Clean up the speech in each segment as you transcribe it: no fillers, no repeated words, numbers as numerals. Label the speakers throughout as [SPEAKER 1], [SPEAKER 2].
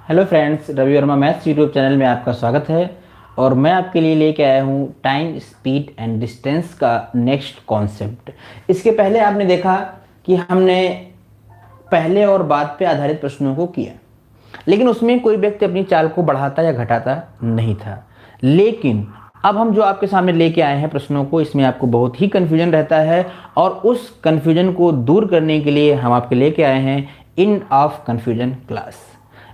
[SPEAKER 1] Hello friends, Ravi Verma maths YouTube channel में आपका स्वागत है। और मैं आपके लिए लेके आया हूँ टाइम, स्पीड एंड डिस्टेंस का नेक्स्ट कॉन्सेप्ट। इसके पहले आपने देखा कि हमने पहले और बाद पे आधारित प्रश्नों को किया, लेकिन उसमें कोई व्यक्ति अपनी चाल को बढ़ाता या घटाता नहीं था। लेकिन अब हम जो आपके सामने लेके आए हैं प्रश्नों को, इसमें आपको बहुत ही कन्फ्यूजन रहता है, और उस कन्फ्यूजन को दूर करने के लिए हम आपके लेके आए हैं एंड ऑफ कन्फ्यूजन क्लास।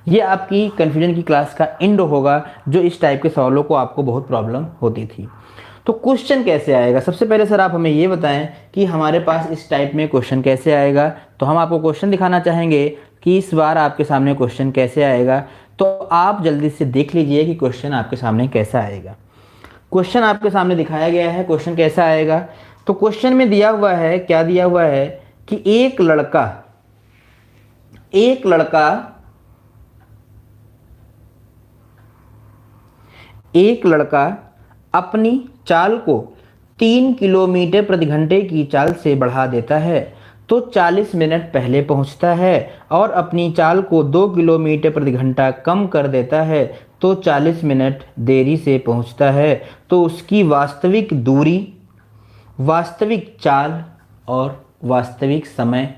[SPEAKER 1] ये आपकी कन्फ्यूजन की क्लास का एंड होगा, जो इस टाइप के सवालों को आपको बहुत प्रॉब्लम होती थी। तो क्वेश्चन कैसे आएगा, सबसे पहले सर आप हमें ये बताएं कि हमारे पास इस टाइप में क्वेश्चन कैसे आएगा। तो हम आपको क्वेश्चन दिखाना चाहेंगे कि इस बार आपके सामने क्वेश्चन कैसे आएगा। तो आप जल्दी से देख लीजिए कि क्वेश्चन आपके सामने कैसा आएगा। क्वेश्चन आपके सामने दिखाया गया है, क्वेश्चन कैसा आएगा। तो क्वेश्चन में दिया हुआ है, क्या दिया हुआ है कि एक लड़का अपनी चाल को 3 किलोमीटर प्रति घंटे की चाल से बढ़ा देता है तो 40 मिनट पहले पहुंचता है, और अपनी चाल को 2 किलोमीटर प्रति घंटा कम कर देता है तो 40 मिनट देरी से पहुंचता है। तो उसकी वास्तविक दूरी, वास्तविक चाल और वास्तविक समय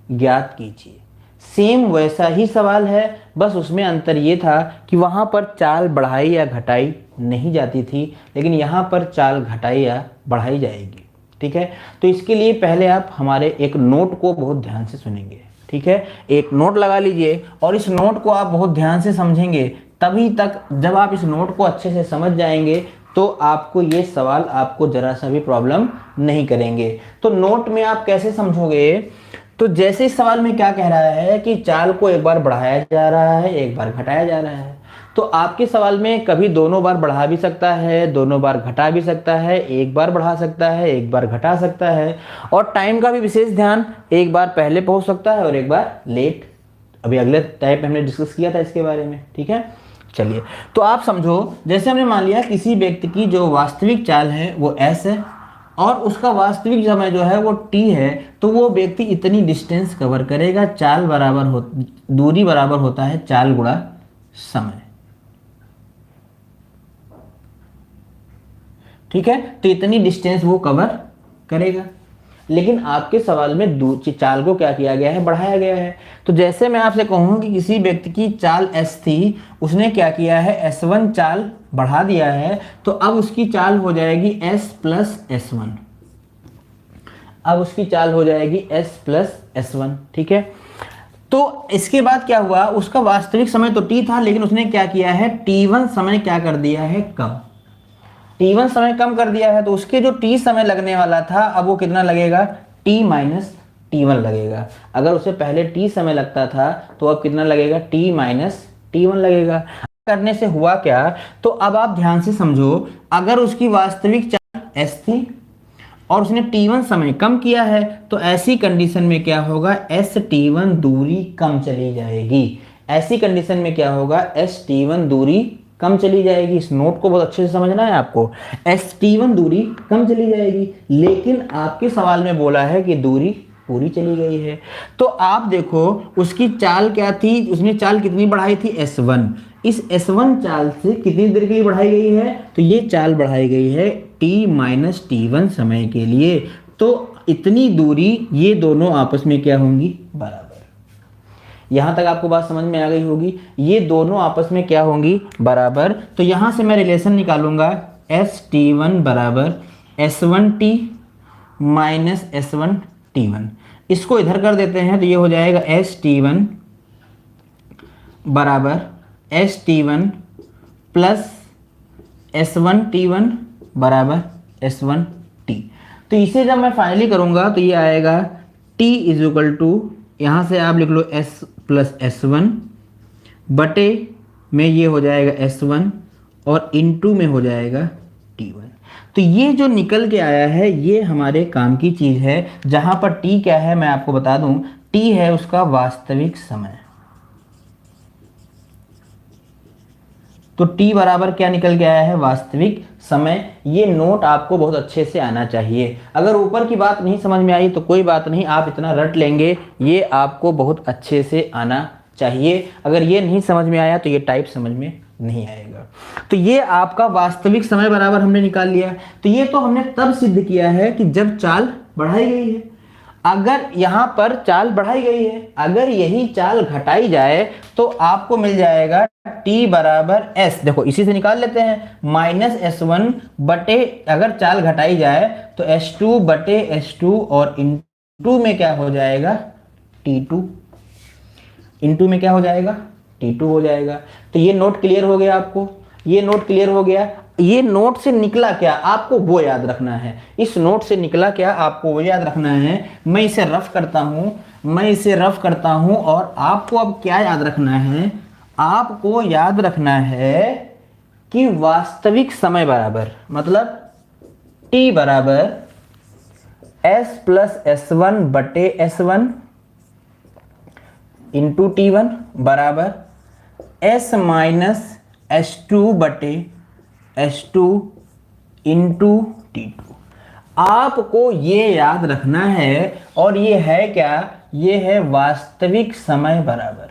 [SPEAKER 1] ज्ञात कीजिए। सेम वैसा ही सवाल है, बस उसमें अंतर ये था कि वहाँ पर चाल बढ़ाई या घटाई नहीं जाती थी, लेकिन यहाँ पर चाल घटाई या बढ़ाई जाएगी। ठीक है, तो इसके लिए पहले आप हमारे एक नोट को बहुत ध्यान से सुनेंगे। ठीक है, एक नोट लगा लीजिए और इस नोट को आप बहुत ध्यान से समझेंगे। तभी तक जब आप इस नोट को अच्छे से समझ जाएंगे तो आपको ये सवाल आपको जरा सा भी प्रॉब्लम नहीं करेंगे। तो नोट में आप कैसे समझोगे, तो जैसे इस सवाल में क्या कह रहा है कि चाल को एक बार बढ़ाया जा रहा है, एक बार घटाया जा रहा है, तो आपके सवाल में कभी दोनों बार बढ़ा भी सकता है, दोनों बार घटा भी सकता है, एक बार बढ़ा सकता है, एक बार घटा सकता है, और टाइम का भी विशेष ध्यान, एक बार पहले पहुंच सकता है और एक बार लेट। अभी अगले टाइप में हमने डिस्कस किया था इसके बारे में। ठीक है, चलिए तो आप समझो, जैसे हमने मान लिया किसी व्यक्ति की जो वास्तविक चाल है वो s है और उसका वास्तविक समय जो है वो t है, तो वो व्यक्ति इतनी डिस्टेंस कवर करेगा। चाल बराबर हो, दूरी बराबर होता है चाल गुणा समय। ठीक है, तो इतनी डिस्टेंस वो कवर करेगा। लेकिन आपके सवाल में चाल को क्या किया गया है, बढ़ाया गया है। तो जैसे मैं आपसे कहूं कि किसी व्यक्ति की चाल s थी, उसने क्या किया है, s1 चाल बढ़ा दिया है, तो अब उसकी चाल हो जाएगी s प्लस s1। अब उसकी चाल हो जाएगी s प्लस s1। ठीक है, तो इसके बाद क्या हुआ, उसका वास्तविक समय तो t था, लेकिन उसने क्या किया है, t1 समय क्या कर दिया है, कम। t1 समय कम कर दिया है, तो उसके जो t समय लगने वाला था अब वो कितना लगेगा, t माइनस t1 लगेगा। अगर उसे पहले t समय लगता था तो अब कितना लगेगा, t माइनस t1 लगेगा। करने से हुआ क्या, तो अब आप ध्यान से समझो, अगर उसकी वास्तविक चाल s थी और उसने t1 समय कम किया है, तो ऐसी कंडीशन में क्या होगा, st1 दूरी कम चली जाएगी। ऐसी कंडीशन में क्या होगा, st1 दूरी कम चली जाएगी। इस नोट को बहुत अच्छे से समझना है आपको, st1 दूरी कम चली जाएगी। लेकिन आपके सवाल में बोला है कि दूरी पूरी चली गई है। तो आप देखो उसकी चाल क्या थी, उसने चाल कितनी बढ़ाई थी, s1। इस s1 चाल से कितनी देर के लिए बढ़ाई गई है, तो ये चाल बढ़ाई गई है t माइनस t1 समय के लिए। तो इतनी दूरी ये दोनों आपस में क्या होंगी, बराबर। यहां तक आपको बात समझ में आ गई होगी, ये दोनों आपस में क्या होंगी, बराबर। तो यहां से मैं रिलेशन निकालूंगा, st1 बराबर s1t माइनस s1t1। इसको इधर कर देते हैं तो ये हो जाएगा st1 बराबर st1 प्लस s1t1 बराबर s1t। तो इसे जब मैं फाइनली करूंगा तो ये आएगा t इज इक्वल टू, यहाँ से आप लिख लो s प्लस s1 बटे में ये हो जाएगा s1 और इनटू में हो जाएगा t1। तो ये जो निकल के आया है ये हमारे काम की चीज़ है। जहाँ पर t क्या है मैं आपको बता दूं, t है उसका वास्तविक समय। तो t बराबर क्या निकल के आया है, वास्तविक समय। ये नोट आपको बहुत अच्छे से आना चाहिए। अगर ऊपर की बात नहीं समझ में आई तो कोई बात नहीं, आप इतना रट लेंगे, ये आपको बहुत अच्छे से आना चाहिए। अगर ये नहीं समझ में आया तो ये टाइप समझ में नहीं आएगा। तो ये आपका वास्तविक समय बराबर हमने निकाल लिया। तो ये तो हमने तब सिद्ध किया है कि जब चाल बढ़ाई गई है। अगर यहां पर चाल बढ़ाई गई है, अगर यही चाल घटाई जाए तो आपको मिल जाएगा t बराबर s। देखो इसी से निकाल लेते हैं, माइनस s1 बटे, अगर चाल घटाई जाए तो s2 बटे s2 और इंटू में क्या हो जाएगा t2, इंटू में क्या हो जाएगा t2 हो जाएगा। तो ये नोट क्लियर हो गया आपको, ये नोट क्लियर हो गया। ये नोट से निकला क्या आपको वो याद रखना है, इस नोट से निकला क्या आपको वो याद रखना है। मैं इसे रफ करता हूं, मैं इसे रफ करता हूं और आपको अब क्या याद रखना है, आपको याद रखना है कि वास्तविक समय बराबर मतलब t बराबर s प्लस s1 बटे s1 इंटू t1 बराबर s माइनस s2 बटे s2 इंटू t2। आपको ये याद रखना है और ये है क्या, ये है वास्तविक समय बराबर।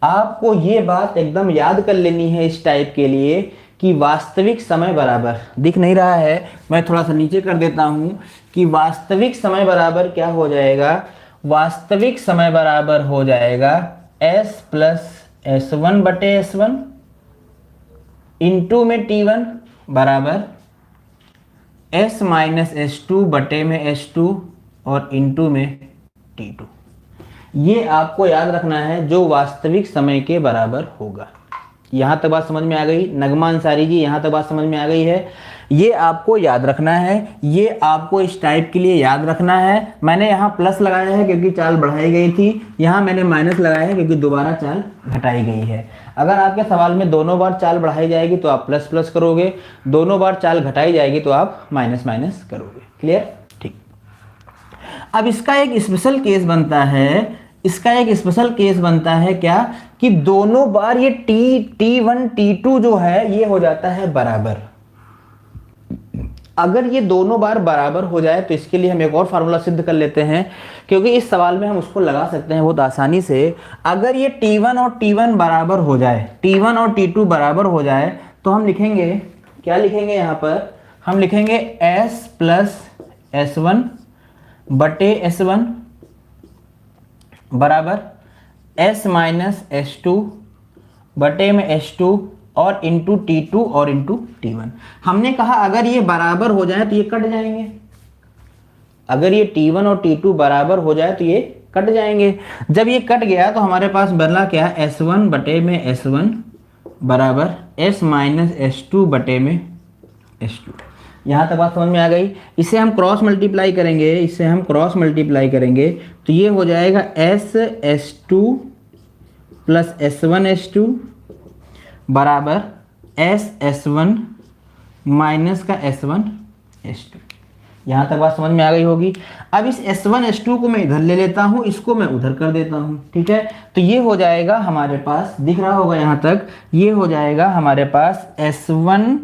[SPEAKER 1] आपको ये बात एकदम याद कर लेनी है इस टाइप के लिए कि वास्तविक समय बराबर, दिख नहीं रहा है मैं थोड़ा सा नीचे कर देता हूं, कि वास्तविक समय बराबर क्या हो जाएगा, वास्तविक समय बराबर हो जाएगा s प्लस s1 बटे s1 इंटू में t1 बराबर s माइनस s2 बटे में s2 और इंटू में t2। ये आपको याद रखना है जो वास्तविक समय के बराबर होगा। यहां तक बात समझ में आ गई नगमा अंसारी जी, यहां तक बात समझ में आ गई है। ये आपको याद रखना है, ये आपको इस टाइप के लिए याद रखना है। मैंने यहाँ प्लस लगाया है क्योंकि चाल बढ़ाई गई थी, यहाँ मैंने माइनस लगाया है क्योंकि दोबारा चाल घटाई गई है। अगर आपके सवाल में दोनों बार चाल बढ़ाई जाएगी तो आप प्लस प्लस करोगे, दोनों बार चाल घटाई जाएगी तो आप माइनस माइनस करोगे। क्लियर? ठीक। अब इसका एक स्पेशल केस बनता है, इसका एक स्पेशल केस बनता है क्या, कि दोनों बार ये t1 t2 जो है ये हो जाता है बराबर। अगर ये दोनों बार बराबर हो जाए तो इसके लिए हम एक और फार्मूला सिद्ध कर लेते हैं, क्योंकि इस सवाल में हम उसको लगा सकते हैं बहुत आसानी से। अगर ये t1 और t1 बराबर हो जाए, t1 और t2 बराबर हो जाए तो हम लिखेंगे, क्या लिखेंगे यहाँ पर, हम लिखेंगे s प्लस s1 बटे s1 बराबर s माइनस s2 बटे में s2 और इंटू t2 और इंटू t1। हमने कहा अगर ये बराबर हो जाए तो ये कट जाएंगे, अगर ये t1 और t2 बराबर हो जाए तो ये कट जाएंगे। जब ये कट गया तो हमारे पास बदला क्या, s1 बटे में s1 बराबर s माइनस s2 बटे में s2। यहाँ तक बात समझ में आ गई। इसे हम क्रॉस मल्टीप्लाई करेंगे, इसे हम क्रॉस मल्टीप्लाई करेंगे तो ये हो जाएगा s s2 plus s1 s2 बराबर s s1 माइनस का s1 s2। यहाँ तक बात समझ में आ गई होगी। अब इस s1 s2 को मैं इधर ले लेता हूँ, इसको मैं उधर कर देता हूँ, ठीक है। तो ये हो जाएगा हमारे पास, दिख रहा होगा यहाँ तक, ये हो जाएगा हमारे पास s1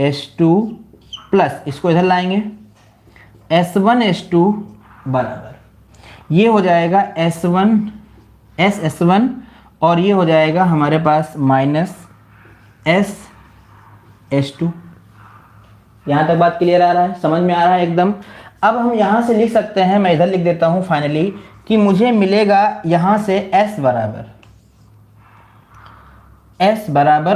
[SPEAKER 1] s2 प्लस, इसको इधर लाएंगे s1 s2 बराबर, ये हो जाएगा s1 s1 और ये हो जाएगा हमारे पास माइनस s s2। यहाँ तक बात क्लियर आ रहा है, समझ में आ रहा है एकदम। अब हम यहाँ से लिख सकते हैं, मैं इधर लिख देता हूँ फाइनली, कि मुझे मिलेगा यहाँ से s बराबर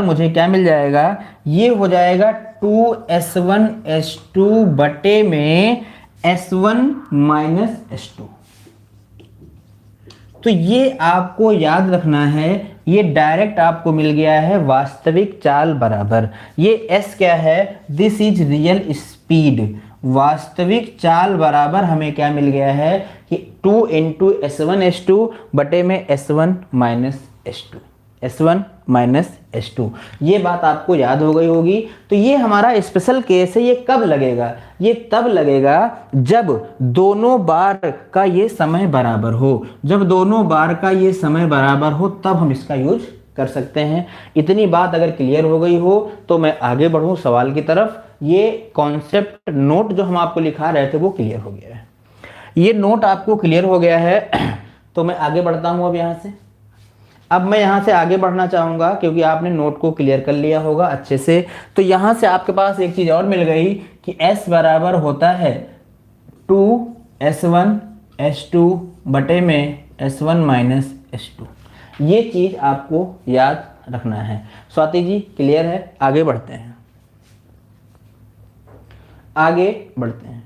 [SPEAKER 1] मुझे क्या मिल जाएगा, ये हो जाएगा 2s1 s2 बटे में s1 माइनस s2। तो ये आपको याद रखना है, ये डायरेक्ट आपको मिल गया है वास्तविक चाल बराबर। ये s क्या है, दिस इज रियल स्पीड। वास्तविक चाल बराबर हमें क्या मिल गया है कि 2 इंटू s1 s2 बटे में s1 minus s2, s1 minus s2। ये बात आपको याद हो गई होगी। तो ये हमारा स्पेशल केस है। ये कब लगेगा, ये तब लगेगा जब दोनों बार का ये समय बराबर हो। जब दोनों बार का ये समय बराबर हो तब हम इसका यूज कर सकते हैं। इतनी बात अगर क्लियर हो गई हो तो मैं आगे बढ़ूं सवाल की तरफ। ये कॉन्सेप्ट नोट जो हम आपको लिखा रहे थे वो क्लियर हो गया है, ये नोट आपको क्लियर हो गया है। तो मैं आगे बढ़ता हूँ अब यहाँ से। अब मैं यहाँ से आगे बढ़ना चाहूँगा क्योंकि आपने नोट को क्लियर कर लिया होगा अच्छे से। तो यहाँ से आपके पास एक चीज़ और मिल गई कि S बराबर होता है 2S1S2 बटे में S1 माइनस S2। ये चीज़ आपको याद रखना है। स्वाति जी क्लियर है? आगे बढ़ते हैं, आगे बढ़ते हैं।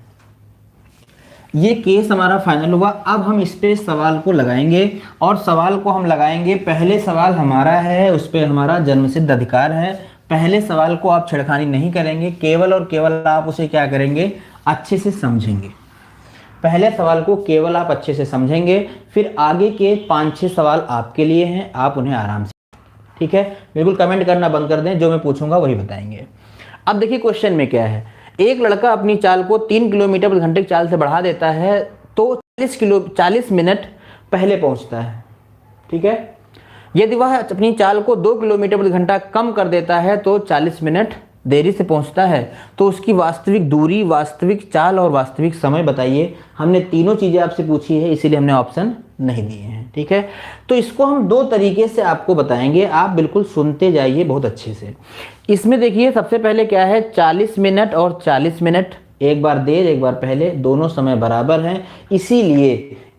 [SPEAKER 1] ये केस हमारा फाइनल हुआ। अब हम इस पे सवाल को लगाएंगे और सवाल को हम लगाएंगे। पहले सवाल हमारा है, उस पर हमारा जन्मसिद्ध अधिकार है। पहले सवाल को आप छेड़खानी नहीं करेंगे, केवल और केवल आप उसे क्या करेंगे, अच्छे से समझेंगे। पहले सवाल को केवल आप अच्छे से समझेंगे, फिर आगे के 5-6 सवाल आपके लिए हैं, आप उन्हें आराम से, ठीक है। बिल्कुल कमेंट करना बंद कर दें, जो मैं पूछूंगा वही बताएंगे। अब देखिए क्वेश्चन में क्या है। एक लड़का अपनी चाल को 3 किलोमीटर प्रति घंटे की चाल से बढ़ा देता है तो 40 मिनट पहले पहुंचता है, ठीक है। यदि वह अपनी चाल को 2 किलोमीटर प्रति घंटा कम कर देता है तो 40 मिनट देरी से पहुंचता है, तो उसकी वास्तविक दूरी, वास्तविक चाल और वास्तविक समय बताइए। हमने तीनों चीज़ें आपसे पूछी है, इसीलिए हमने ऑप्शन नहीं दिए हैं, ठीक है। तो इसको हम 2 तरीके से आपको बताएंगे, आप बिल्कुल सुनते जाइए बहुत अच्छे से। इसमें देखिए सबसे पहले क्या है, 40 मिनट और 40 मिनट, एक बार देर एक बार पहले, दोनों समय बराबर हैं।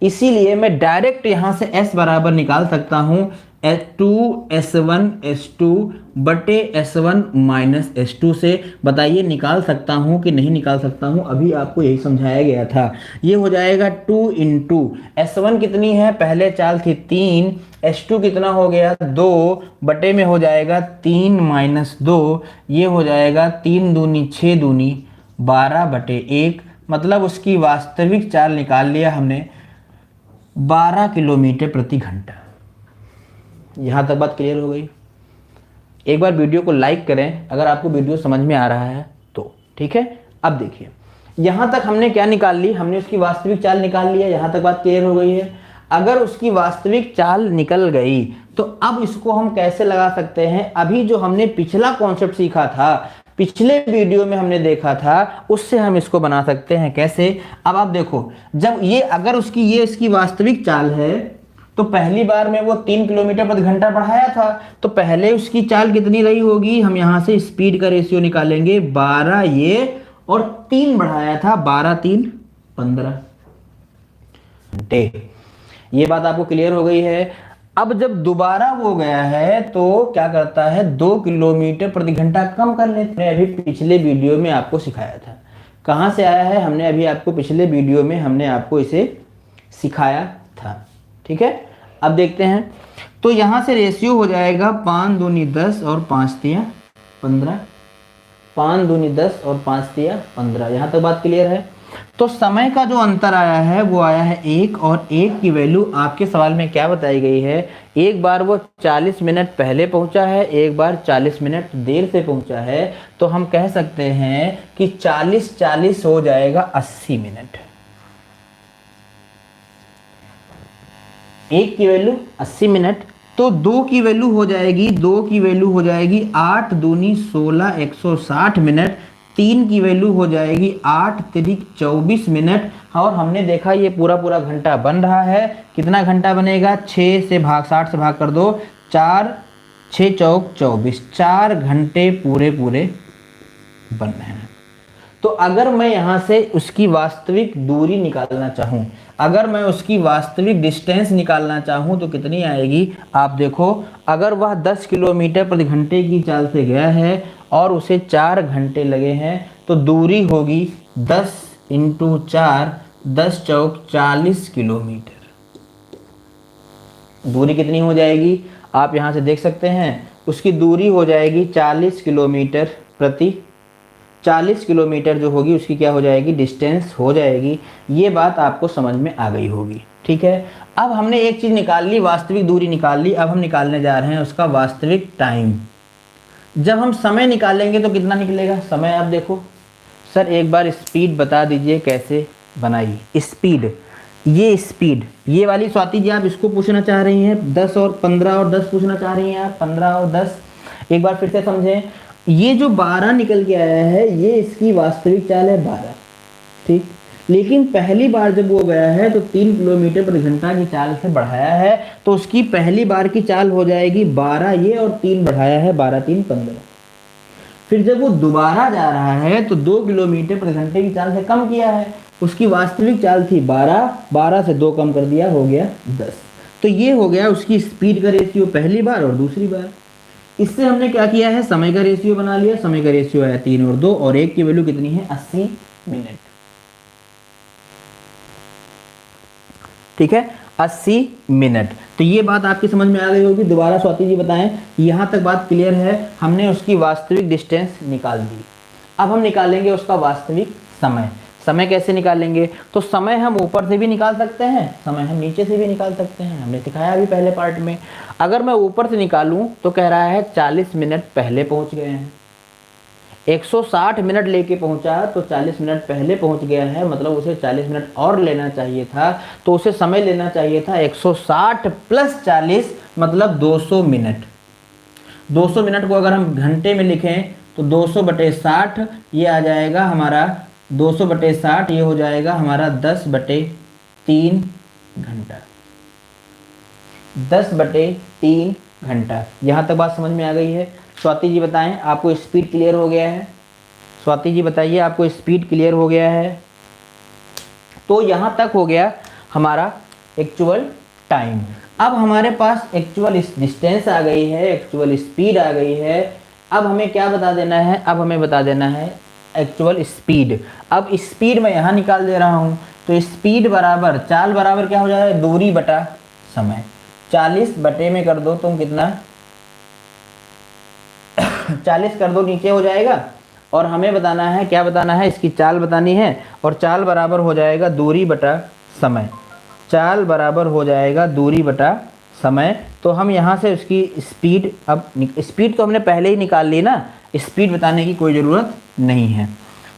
[SPEAKER 1] इसीलिए मैं डायरेक्ट यहाँ से S बराबर निकाल सकता हूँ 2S1S2 बटे S1 माइनस S2 से। बताइए निकाल सकता हूँ कि नहीं निकाल सकता हूँ? अभी आपको यही समझाया गया था। ये हो जाएगा 2 इंटू S1 कितनी है, पहले चाल थी 3, S2 कितना हो गया 2, बटे में हो जाएगा 3 माइनस 2, ये हो जाएगा 3 दूनी 6 दूनी 12 बटे 1। मतलब उसकी वास्तविक चाल निकाल लिया हमने 12 किलोमीटर प्रति घंटा। यहाँ तक बात क्लियर हो गई? एक बार वीडियो को लाइक करें अगर आपको वीडियो समझ में आ रहा है तो, ठीक है। अब देखिए यहाँ तक हमने क्या निकाल ली, हमने उसकी वास्तविक चाल निकाल लिया। यहाँ तक बात क्लियर हो गई है। अगर उसकी वास्तविक चाल निकल गई तो अब इसको हम कैसे लगा सकते हैं? अभी जो हमने पिछला कॉन्सेप्ट सीखा था, पिछले वीडियो में हमने देखा था, उससे हम इसको बना सकते हैं। कैसे? अब आप देखो, जब ये अगर उसकी ये इसकी वास्तविक चाल है तो पहली बार में वो 3 किलोमीटर प्रति घंटा बढ़ाया था, तो पहले उसकी चाल कितनी रही होगी? हम यहाँ से स्पीड का रेशियो निकालेंगे, 12 ये और 3 बढ़ाया था, 12 3 15 घंटे। ये बात आपको क्लियर हो गई है। अब जब दोबारा वो गया है तो क्या करता है, 2 किलोमीटर प्रति घंटा कम कर लेते हैं। अभी पिछले वीडियो में आपको सिखाया था। कहाँ से आया है? हमने अभी आपको पिछले वीडियो में हमने आपको इसे सिखाया था, ठीक है। अब देखते हैं, तो यहां से रेशियो हो जाएगा 5 दूनी 10 और 5 तिया 15, 5 दूनी 10 और 5 तिया 15। यहां तक बात क्लियर है? तो समय का जो अंतर आया है वो आया है 1, और 1 की वैल्यू आपके सवाल में क्या बताई गई है? एक बार वो 40 मिनट पहले पहुंचा है, एक बार 40 मिनट देर से पहुंचा है। तो हम कह सकते हैं कि 40-40 हो जाएगा 80 मिनट। 1 की वैल्यू 80 मिनट, तो 2 की वैल्यू हो जाएगी 8 दूनी 16 160 मिनट। 3 की वैल्यू हो जाएगी 8 तिरिक 24 मिनट। और हमने देखा ये पूरा घंटा बन रहा है। कितना घंटा बनेगा? 6 से भाग 60 से भाग कर दो, 4 6 चौक 24, 4 घंटे पूरे बन रहे हैं। तो अगर मैं यहाँ से उसकी वास्तविक दूरी निकालना चाहूँ, अगर मैं उसकी वास्तविक डिस्टेंस निकालना चाहूँ तो कितनी आएगी? आप देखो, अगर वह 10 किलोमीटर प्रति घंटे की चाल से गया है और उसे 4 घंटे लगे हैं तो दूरी होगी 10 इंटू 4, 10 चौक 40 किलोमीटर। दूरी कितनी हो जाएगी? आप यहाँ से देख सकते हैं, उसकी दूरी हो जाएगी 40 किलोमीटर प्रति 40 किलोमीटर जो होगी उसकी क्या हो जाएगी? डिस्टेंस हो जाएगी। ये बात आपको समझ में आ गई होगी, ठीक है। अब हमने एक चीज़ निकाल ली, वास्तविक दूरी निकाल ली। अब हम निकालने जा रहे हैं उसका वास्तविक टाइम। जब हम समय निकालेंगे तो कितना निकलेगा समय? आप देखो सर, एक बार स्पीड बता दीजिए कैसे बनाई स्पीड। ये स्पीड, ये वाली स्वाति जी आप इसको पूछना चाह रही हैं, 10 और 15 और 10 पूछना चाह रही हैं आप, 15 और 10। एक बार फिर से समझें, ये जो 12 निकल के आया है ये इसकी वास्तविक चाल है 12, ठीक। लेकिन पहली बार जब वो गया है तो 3 किलोमीटर प्रति घंटा की चाल से बढ़ाया है, तो उसकी पहली बार की चाल हो जाएगी 12 ये, और 3 बढ़ाया है, 12 3 15। फिर जब वो दोबारा जा रहा है तो 2 किलोमीटर प्रति घंटे की चाल से कम किया है, उसकी वास्तविक चाल थी 12, 12 से 2 कम कर दिया, हो गया 10। तो ये हो गया उसकी स्पीड का रेशियो पहली बार और दूसरी बार। इससे हमने क्या किया है, समय का रेशियो बना लिया। समय का रेशियो आया 3 और 2, और 1 की वैल्यू कितनी है, 80 मिनट। ठीक है, 80 मिनट। तो ये बात आपकी समझ में आ गई होगी। दोबारा स्वाति जी बताएं, यहां तक बात क्लियर है। हमने उसकी वास्तविक डिस्टेंस निकाल दी, अब हम निकालेंगे उसका वास्तविक समय। समय कैसे निकालेंगे, तो समय हम ऊपर से भी निकाल सकते हैं, समय हम नीचे से भी निकाल सकते हैं, हमने सिखाया अभी पहले पार्ट में। अगर मैं ऊपर से निकालूं तो कह रहा है 40 मिनट पहले पहुंच गए हैं। 160 मिनट लेके पहुंचा तो 40 मिनट पहले पहुंच गया है, मतलब उसे 40 मिनट और लेना चाहिए था, तो उसे समय लेना चाहिए था 160 प्लस 40 मतलब 200 मिनट। 200 मिनट को अगर हम घंटे में लिखें तो 200/60 ये आ जाएगा हमारा, 200/60 ये हो जाएगा हमारा 10/3 घंटा। 10/3 घंटा। यहाँ तक बात समझ में आ गई है। स्वाति जी बताएं, आपको स्पीड क्लियर हो गया है? स्वाति जी बताइए, आपको स्पीड क्लियर हो गया है? तो यहाँ तक हो गया हमारा एक्चुअल टाइम। अब हमारे पास एक्चुअल डिस्टेंस आ गई है, एक्चुअल स्पीड आ गई है। अब हमें क्या बता देना है, अब हमें बता देना है एक्चुअल स्पीड। अब स्पीड मैं यहाँ निकाल दे रहा हूँ, तो स्पीड बराबर, चाल बराबर क्या हो जाएगा, दूरी बटा समय। 40 बटे में कर दो तुम कितना 40 कर दो, नीचे हो जाएगा। और हमें बताना है, क्या बताना है, इसकी चाल बतानी है। और चाल बराबर हो जाएगा दूरी बटा समय। चाल बराबर हो जाएगा दूरी बटा समय। तो हम यहाँ से उसकी स्पीड, अब स्पीड तो हमने पहले ही निकाल ली ना, स्पीड बताने की कोई ज़रूरत नहीं है,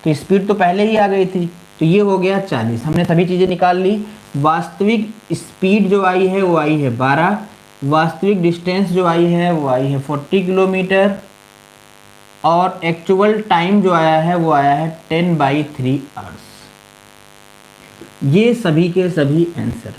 [SPEAKER 1] तो स्पीड तो पहले ही आ गई थी। तो ये हो गया 40, हमने सभी चीज़ें निकाल ली। वास्तविक स्पीड जो आई है वो आई है 12, वास्तविक डिस्टेंस जो आई है वो आई है 40 किलोमीटर, और एक्चुअल टाइम जो आया है वो आया है 10/3 आवर्स। ये सभी के सभी आंसर,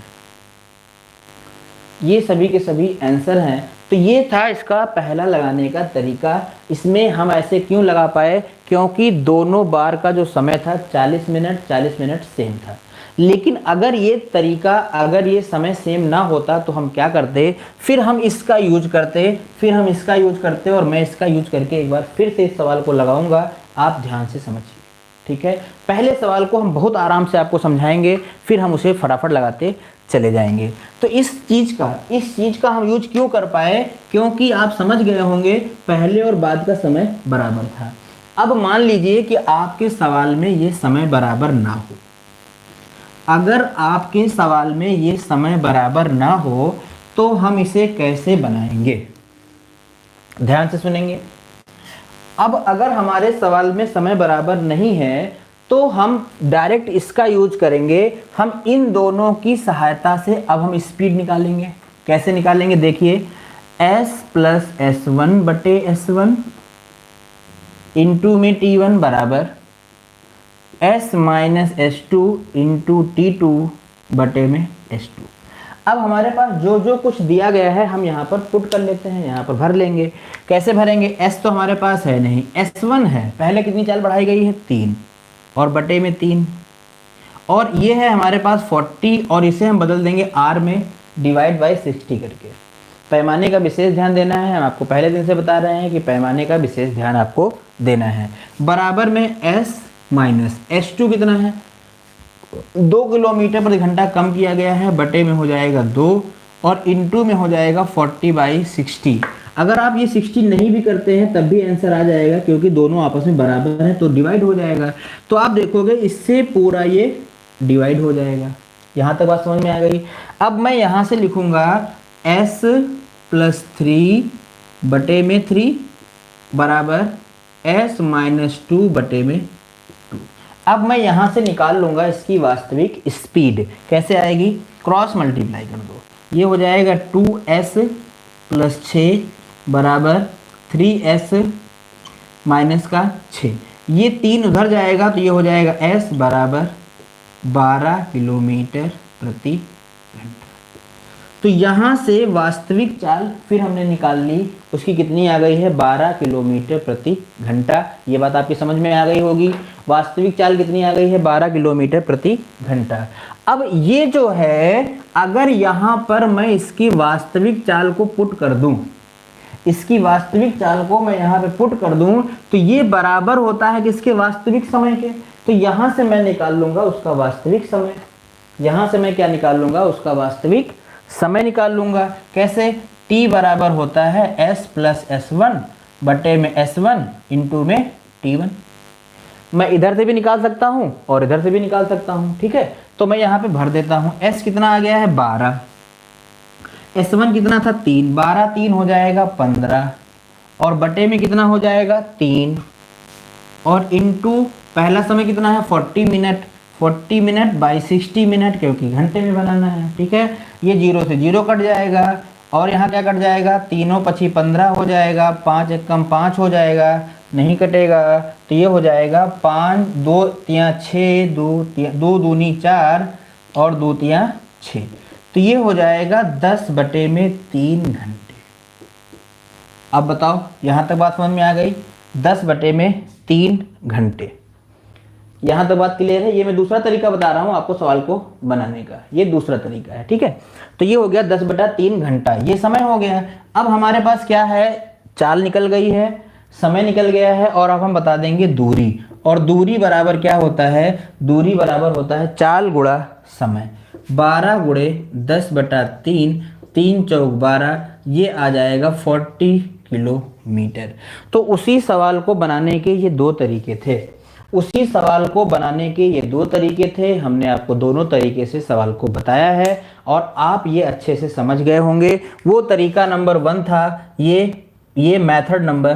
[SPEAKER 1] ये सभी के सभी आंसर हैं। तो ये था इसका पहला लगाने का तरीका। इसमें हम ऐसे क्यों लगा पाए, क्योंकि दोनों बार का जो समय था 40 मिनट सेम था। लेकिन अगर ये तरीका, अगर ये समय सेम ना होता तो हम क्या करते, फिर हम इसका यूज करते, फिर हम इसका यूज करते, और मैं इसका यूज करके एक बार फिर से इस सवाल को लगाऊंगा। आप ध्यान से समझिए, ठीक है। पहले सवाल को हम बहुत आराम से आपको समझाएंगे, फिर हम उसे फटाफट लगाते चले जाएंगे। तो इस चीज़ का हम यूज क्यों कर पाए, क्योंकि आप समझ गए होंगे पहले और बाद का समय बराबर था। अब मान लीजिए कि आपके सवाल में ये समय बराबर ना हो। अगर आपके सवाल में ये समय बराबर ना हो तो हम इसे कैसे बनाएंगे, ध्यान से सुनेंगे। अब अगर हमारे सवाल में समय बराबर नहीं है तो हम डायरेक्ट इसका यूज करेंगे। हम इन दोनों की सहायता से अब हम स्पीड निकालेंगे। कैसे निकालेंगे, देखिए, s + s1/s1 इंटू में t1 बराबर s - s2 इंटू t2 बटे में s2। अब हमारे पास जो जो कुछ दिया गया है हम यहाँ पर पुट कर लेते हैं, यहाँ पर भर लेंगे। कैसे भरेंगे, s तो हमारे पास है नहीं, s1 है, पहले कितनी चाल बढ़ाई गई है 3, और बटे में 3, और ये है हमारे पास 40, और इसे हम बदल देंगे r में डिवाइड बाई 60 करके। पैमाने का विशेष ध्यान देना है, हम आपको पहले दिन से बता रहे हैं कि पैमाने का विशेष ध्यान आपको देना है। बराबर में s माइनस s2 कितना है, 2 किलोमीटर प्रति घंटा कम किया गया है, बटे में हो जाएगा 2, और इंटू में हो जाएगा 40/60। अगर आप ये 60 नहीं भी करते हैं तब भी आंसर आ जाएगा, क्योंकि दोनों आपस में बराबर हैं, तो डिवाइड हो जाएगा। तो आप देखोगे इससे पूरा ये डिवाइड हो जाएगा। यहाँ तक बात समझ में आ गई। अब मैं यहाँ से लिखूंगा s + 3 बटे में 3 बराबर s - 2 बटे में 2। अब मैं यहाँ से निकाल लूँगा इसकी वास्तविक स्पीड। कैसे आएगी, क्रॉस मल्टीप्लाई कर दो, ये हो जाएगा 2s + 6 बराबर 3s - 6। ये 3 उधर जाएगा तो ये हो जाएगा s बराबर 12 किलोमीटर प्रति घंटा। तो यहाँ से वास्तविक चाल फिर हमने निकाल ली, उसकी कितनी आ गई है 12 किलोमीटर प्रति घंटा। ये बात आपकी समझ में आ गई होगी। वास्तविक चाल कितनी आ गई है 12 किलोमीटर प्रति घंटा। अब ये जो है, अगर यहाँ पर मैं इसकी वास्तविक चाल को पुट कर दूं, इसकी वास्तविक चाल को मैं यहाँ पे पुट कर दूं, तो ये बराबर होता है किसके, वास्तविक समय के। तो यहाँ से मैं निकाल लूंगा उसका वास्तविक समय, यहाँ से मैं क्या निकाल लूंगा, उसका वास्तविक समय निकाल लूंगा। कैसे, t बराबर होता है s प्लस s1 बटे में s1 इंटू में t1। मैं इधर से भी निकाल सकता हूं और इधर से भी निकाल सकता हूं, ठीक है। तो मैं यहाँ पे भर देता हूं, s कितना आ गया है 12, s1 कितना था 3, 12 3 हो जाएगा 15, और बटे में कितना हो जाएगा 3, और इंटू पहला समय कितना है 40 मिनट, 40 मिनट बाई 60 मिनट, क्योंकि घंटे में बनाना है, ठीक है। ये 0 से 0 कट जाएगा, और यहाँ क्या कट जाएगा, तीनों पची 15 हो जाएगा, 5 एक कम 5 हो जाएगा, नहीं कटेगा। तो ये हो जाएगा 5 2 तियाँ 6, 2 दूनी 4 और 2 तियाँ 6। तो ये हो जाएगा 10 बटे में 3 घंटे। अब बताओ, यहाँ तक बात समझ में आ गई, 10 बटे में 3 घंटे। यहाँ तक बात क्लियर है। ये मैं दूसरा तरीका बता रहा हूँ आपको सवाल को बनाने का, ये दूसरा तरीका है, ठीक है। तो ये हो गया 10 बटा 3 घंटा, ये समय हो गया। अब हमारे पास क्या है, चाल निकल गई है, समय निकल गया है, और अब हम बता देंगे दूरी। और दूरी बराबर क्या होता है, दूरी बराबर होता है चाल गुणा समय। 12 गुणे 10 बटा 3, 3 चौक 12, ये आ जाएगा 40 किलोमीटर। तो उसी सवाल को बनाने के ये दो तरीके थे, उसी सवाल को बनाने के ये दो तरीके थे। हमने आपको दोनों तरीके से सवाल को बताया है, और आप ये अच्छे से समझ गए होंगे। वो तरीका नंबर 1 था, ये मेथड नंबर